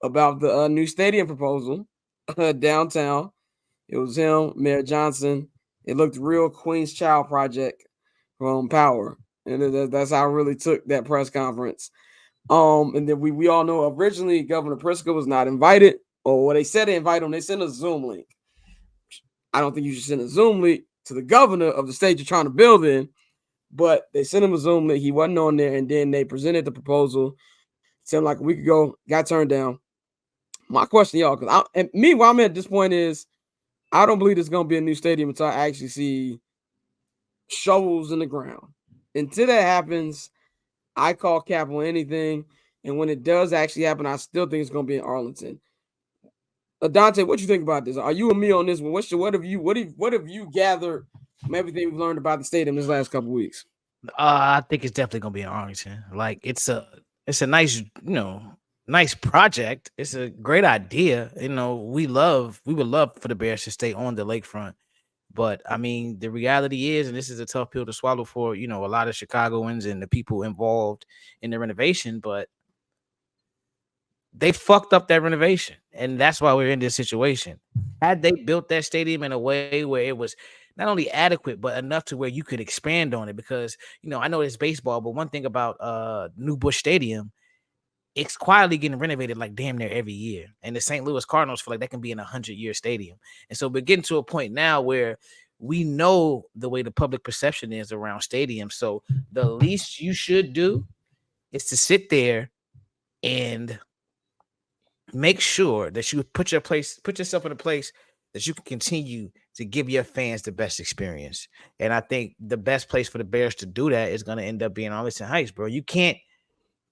about the new stadium proposal downtown. It was him, Mayor Johnson. It looked real Queen's Child project from Power, and that's how I really took that press conference. And then we all know originally Governor Pritzker was not invited, or what they said they invited him. They sent a Zoom link. I don't think you should send a Zoom link to the governor of the state you're trying to build in, but they sent him a Zoom link. He wasn't on there, and then they presented the proposal. Seemed like a week ago, got turned down. My question, y'all, because where I'm at this point is, I don't believe there's gonna be a new stadium until I actually see shovels in the ground. Until that happens, I call cap on anything. And when it does actually happen, I still think it's gonna be in Arlington. Dante, what you think about this? Are you and me on this one? What have you gathered from everything we've learned about the stadium this last couple weeks? I think it's definitely gonna be in Arlington. Like it's a nice, nice project. It's a great idea. We would love for the Bears to stay on the lakefront. But I mean, the reality is, and this is a tough pill to swallow for, a lot of Chicagoans and the people involved in the renovation, but they fucked up that renovation. And that's why we're in this situation. Had they built that stadium in a way where it was not only adequate, but enough to where you could expand on it, because, I know it's baseball, but one thing about New Busch Stadium, it's quietly getting renovated like damn near every year. And the St. Louis Cardinals feel like that can be in 100-year stadium. And so we're getting to a point now where we know the way the public perception is around stadiums. So the least you should do is to sit there and make sure that you put yourself in a place that you can continue to give your fans the best experience. And I think the best place for the Bears to do that is going to end up being Arlington Heights, bro. You can't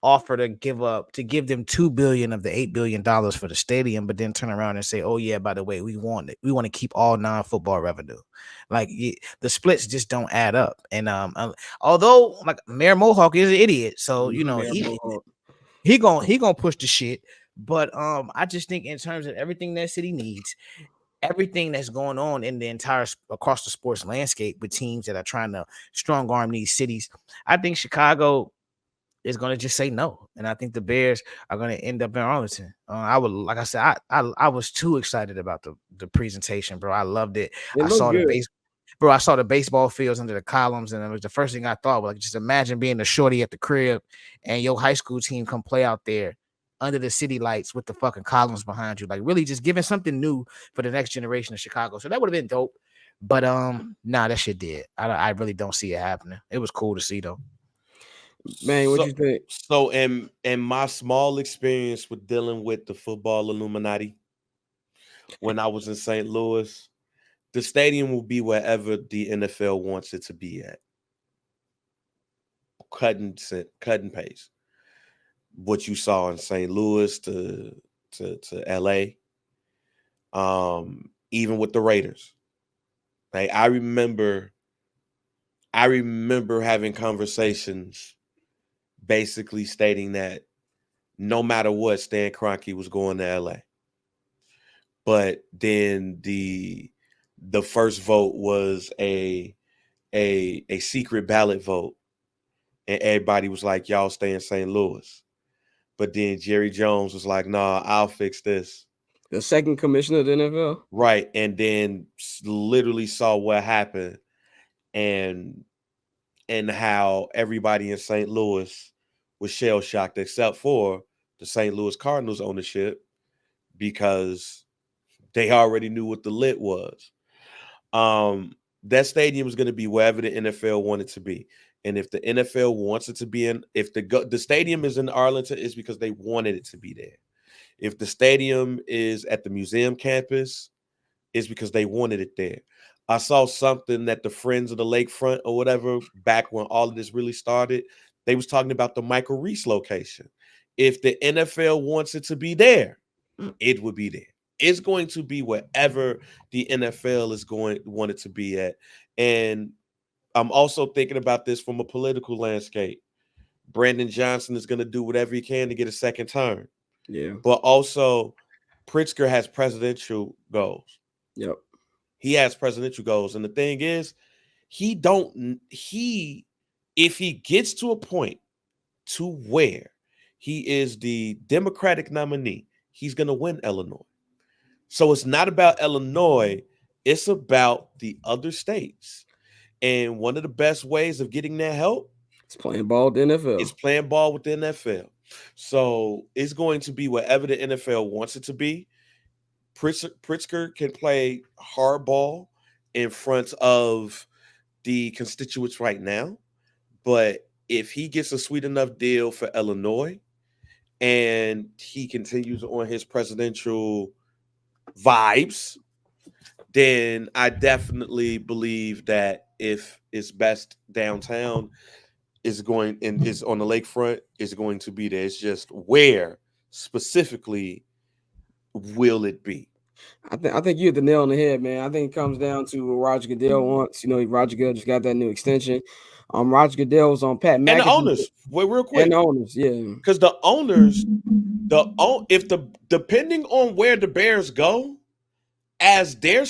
offer to give them $2 billion of the $8 billion for the stadium, but then turn around and say, oh yeah, by the way, we want to keep all non-football revenue. Like the splits just don't add up. And although like Mayor Mohawk is an idiot, so he gonna push the shit. But I just think in terms of everything that city needs, everything that's going on in the entire across the sports landscape with teams that are trying to strong arm these cities, I think Chicago is going to just say no, and I think the Bears are going to end up in Arlington. Like I said, I was too excited about the presentation, bro. I loved it. It looked good. Bro, I saw the baseball fields under the columns, and it was the first thing I thought. Like, just imagine being a shorty at the crib, and your high school team come play out there under the city lights with the fucking columns behind you. Like, really, just giving something new for the next generation of Chicago. So that would have been dope. But nah, that shit did. I really don't see it happening. It was cool to see though. Man, what you think? So in my small experience with dealing with the football Illuminati when I was in St. Louis, the stadium will be wherever the NFL wants it to be at. Cut and paste. What you saw in St. Louis to LA. Even with the Raiders. Like I remember having conversations basically stating that no matter what, Stan Kroenke was going to LA. But then the first vote was a secret ballot vote, and everybody was like, y'all stay in St. Louis. But then Jerry Jones was like, nah, I'll fix this. The second commissioner of the NFL? Right. And then literally saw what happened and how everybody in St. Louis was shell-shocked except for the St. Louis Cardinals ownership because they already knew what the lit was. That stadium is going to be wherever the NFL wanted to be. And if the NFL wants it to be if the stadium is in Arlington, it's because they wanted it to be there. If the stadium is at the museum campus, it's because they wanted it there. I saw something that the Friends of the Lakefront or whatever, back when all of this really started, they was talking about the Michael Reese location. If the NFL wants it to be there, it would be there. It's going to be wherever the NFL is want it to be at. And I'm also thinking about this from a political landscape. Brandon Johnson is going to do whatever he can to get a second term. Yeah. But also, Pritzker has presidential goals. Yep. He has presidential goals. And the thing is, if he gets to a point to where he is the Democratic nominee he's going to win Illinois. So it's not about Illinois, it's about the other states. And one of the best ways of getting that help It's playing ball with the NFL. is playing ball with the NFL. So it's going to be whatever the NFL wants it to be. Pritzker can play hardball in front of the constituents right now. But if he gets a sweet enough deal for Illinois and he continues on his presidential vibes, then I definitely believe that if it's best downtown is going and is on the lakefront, is going to be there. It's just where specifically will it be? I think you hit the nail on the head, man. I think it comes down to what Roger Goodell wants. You know, Roger Goodell just got that new extension. Roger Goodell was on Pat McAfee. And the owners, wait, real quick. And the owners, yeah. Because the owners, depending on where the Bears go, as their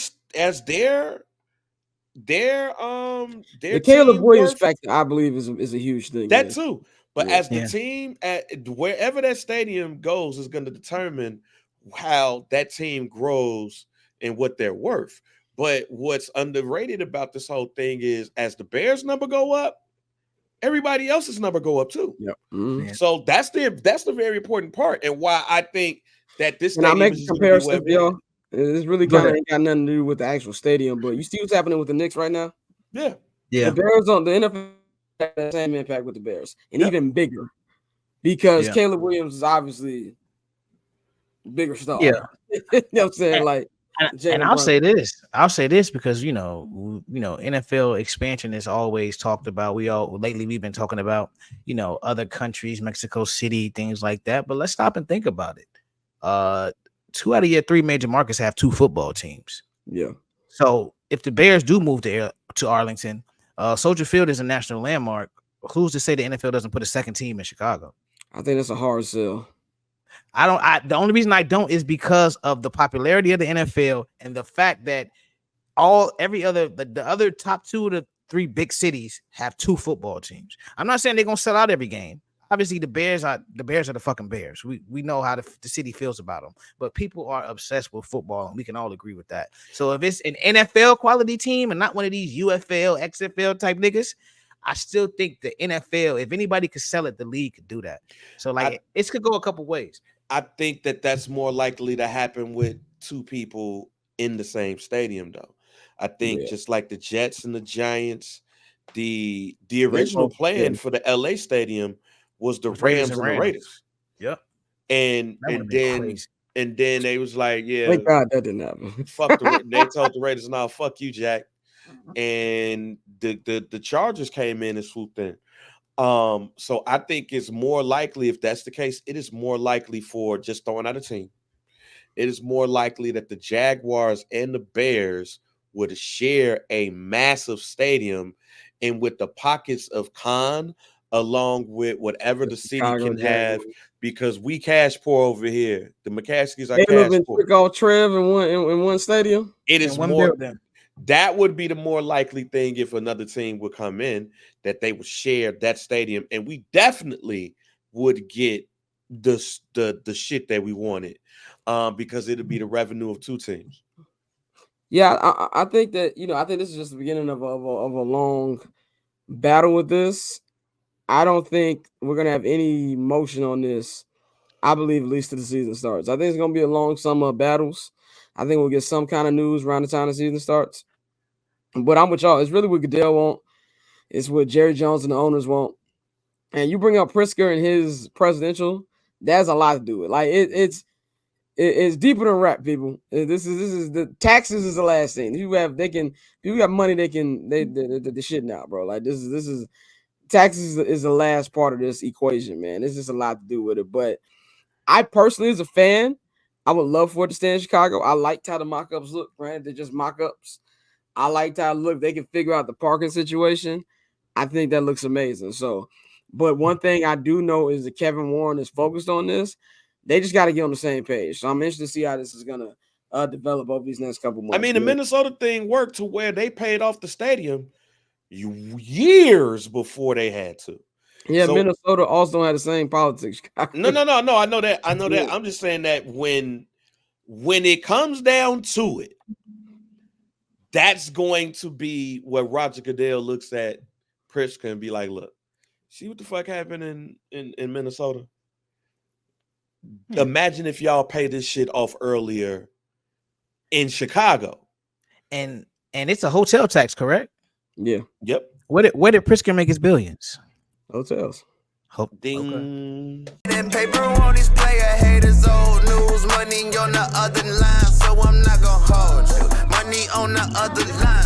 the Caleb Williams factor, I believe, is a huge thing. That too. But as the team at wherever that stadium goes is going to determine how that team grows and what they're worth. But what's underrated about this whole thing is as the Bears number go up, everybody else's number go up too. Yep. Mm-hmm. So that's the very important part, and why I think that this. And I make a comparison, y'all. It's really kind of ain't got nothing to do with the actual stadium, but you see what's happening with the Knicks right now? Yeah. The Bears on the NFL has the same impact with the Bears, and even bigger, because Caleb Williams is obviously a bigger star. Yeah. You know what I'm saying? And I'll say this because you know NFL expansion is always talked about. Lately we've been talking about other countries, Mexico City, things like that. But let's stop and think about it. 2 out of your 3 major markets have 2 football teams. Yeah. So if the Bears do move to Arlington, Soldier Field is a national landmark. Who's to say the NFL doesn't put a second team in Chicago? I think that's a hard sell. The only reason I don't is because of the popularity of the NFL and the fact that the other top 2 of the 3 big cities have 2 football teams. I'm not saying they're gonna sell out every game. Obviously, the Bears are the fucking Bears. We know how the city feels about them, but people are obsessed with football, and we can all agree with that. So if it's an NFL quality team and not one of these UFL, XFL type niggas, I still think the NFL, if anybody could sell it, the league could do that. So it could go a couple ways. I think that's more likely to happen with 2 people in the same stadium, though. I think just like the Jets and the Giants, the original plan for the LA stadium was the Rams and the Raiders. Yep. And then they was like, yeah. Thank God that didn't happen. They told the Raiders, no, fuck you, Jack. And the Chargers came in and swooped in. So I think it's more likely, if that's the case, it is more likely for just throwing out a team. It is more likely that the Jaguars and the Bears would share a massive stadium, and with the pockets of Khan, along with whatever the city can have, because we cash poor over here. The McCaskies are cash poor. All Trev in one stadium. It is more. That would be the more likely thing if another team would come in, that they would share that stadium, and we definitely would get the shit that we wanted, because it'll be the revenue of 2 teams. Yeah, I think that I think this is just the beginning of a long battle with this. I don't think we're gonna have any motion on this. I believe at least till the season starts. I think it's gonna be a long summer of battles. I think we'll get some kind of news around the time the season starts. But I'm with y'all. It's really what Goodell want. It's what Jerry Jones and the owners want. And you bring up Pritzker and his presidential. That's a lot to do with. Like it's deeper than rap, people. This is the taxes is the last thing. People got money. They the shit now, bro. Like this is. Taxes is the last part of this equation, man. There's just a lot to do with it. But I personally, as a fan, I would love for it to stay in Chicago. I liked how the mock-ups look, right? They're just mock-ups. I liked how it looked. They can figure out the parking situation. I think that looks amazing. So, but one thing I do know is that Kevin Warren is focused on this. They just got to get on the same page. So I'm interested to see how this is going to develop over these next couple months. I mean, the Minnesota thing worked to where they paid off the stadium years before they had to. Yeah, So Minnesota also had the same politics. no. I know that. I'm just saying that when it comes down to it, that's going to be where Roger Goodell looks at Pritzker and be like, look, see what the fuck happened in Minnesota? Imagine if y'all pay this shit off earlier in Chicago. And it's a hotel tax, correct? Yeah. Yep. Where did Pritzker make his billions? Hotels. Ding. That paper on display, haters old news, money on the other line, so I'm not gonna hold you. Money on the other line.